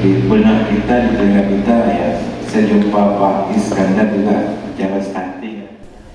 di benak kita, di telinga kita ya, saya jumpa Pak Iskandar juga jalan stunting.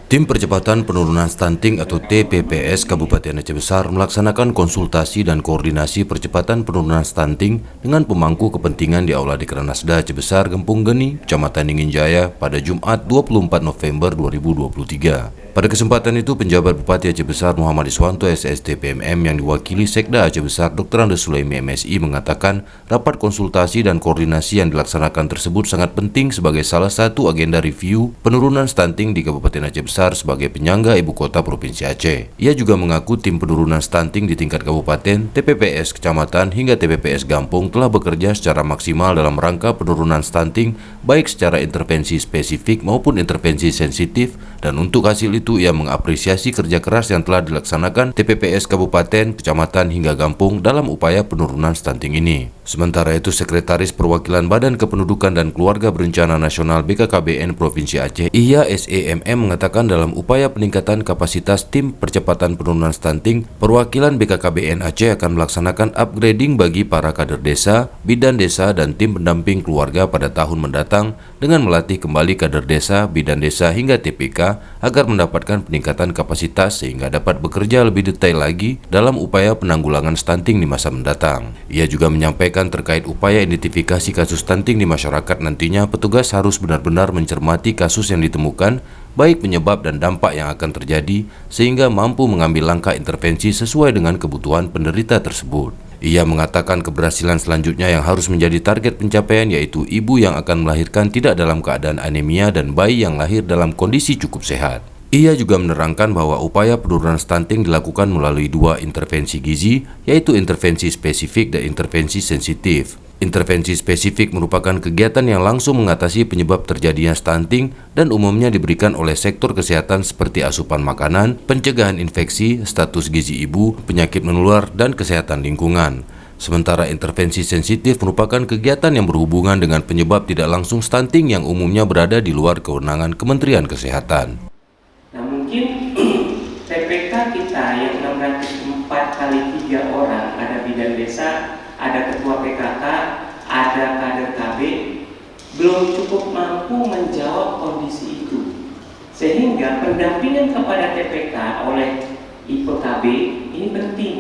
Tim Percepatan Penurunan Stunting atau TPPS Kabupaten Aceh Besar melaksanakan konsultasi dan koordinasi percepatan penurunan stunting dengan pemangku kepentingan di Aula Dikranasda Aceh Besar Gempung Geni, Kecamatan Dingin Jaya pada Jumat 24 November 2023. Pada kesempatan itu, penjabat Bupati Aceh Besar Muhammad Iswanto SST PMM yang diwakili Sekda Aceh Besar Dr. Andes Sulaimi MSI mengatakan rapat konsultasi dan koordinasi yang dilaksanakan tersebut sangat penting sebagai salah satu agenda review penurunan stunting di Kabupaten Aceh Besar sebagai penyangga ibu kota Provinsi Aceh. Ia juga mengaku tim penurunan stunting di tingkat kabupaten, TPPS kecamatan hingga TPPS Gampung telah bekerja secara maksimal dalam rangka penurunan stunting baik secara intervensi spesifik maupun intervensi sensitif, dan untuk hasil itu ia mengapresiasi kerja keras yang telah dilaksanakan TPPS kabupaten, kecamatan hingga Gampung dalam upaya penurunan stunting ini. Sementara itu, Sekretaris Perwakilan Badan Kependudukan dan Keluarga Berencana Nasional BKKBN Provinsi Aceh, Ihya SEMM mengatakan dalam upaya peningkatan kapasitas tim percepatan penurunan stunting, perwakilan BKKBN Aceh akan melaksanakan upgrading bagi para kader desa, bidan desa, dan tim pendamping keluarga pada tahun mendatang dengan melatih kembali kader desa, bidan desa hingga TPK agar mendapatkan peningkatan kapasitas sehingga dapat bekerja lebih detail lagi dalam upaya penanggulangan stunting di masa mendatang. Ia juga menyampaikan terkait upaya identifikasi kasus stunting di masyarakat, nantinya petugas harus benar-benar mencermati kasus yang ditemukan, baik penyebab dan dampak yang akan terjadi, sehingga mampu mengambil langkah intervensi sesuai dengan kebutuhan penderita tersebut. Ia mengatakan keberhasilan selanjutnya yang harus menjadi target pencapaian yaitu ibu yang akan melahirkan tidak dalam keadaan anemia dan bayi yang lahir dalam kondisi cukup sehat. Ia juga menerangkan bahwa upaya penurunan stunting dilakukan melalui dua intervensi gizi, yaitu intervensi spesifik dan intervensi sensitif. Intervensi spesifik merupakan kegiatan yang langsung mengatasi penyebab terjadinya stunting dan umumnya diberikan oleh sektor kesehatan seperti asupan makanan, pencegahan infeksi, status gizi ibu, penyakit menular, dan kesehatan lingkungan. Sementara intervensi sensitif merupakan kegiatan yang berhubungan dengan penyebab tidak langsung stunting yang umumnya berada di luar kewenangan Kementerian Kesehatan. Nah, mungkin TPK kita yang 604 kali 3 orang, ada bidan desa, ada ketua PKK, ada kader KB, belum cukup mampu menjawab kondisi itu. Sehingga pendampingan kepada TPK oleh IPKB ini penting.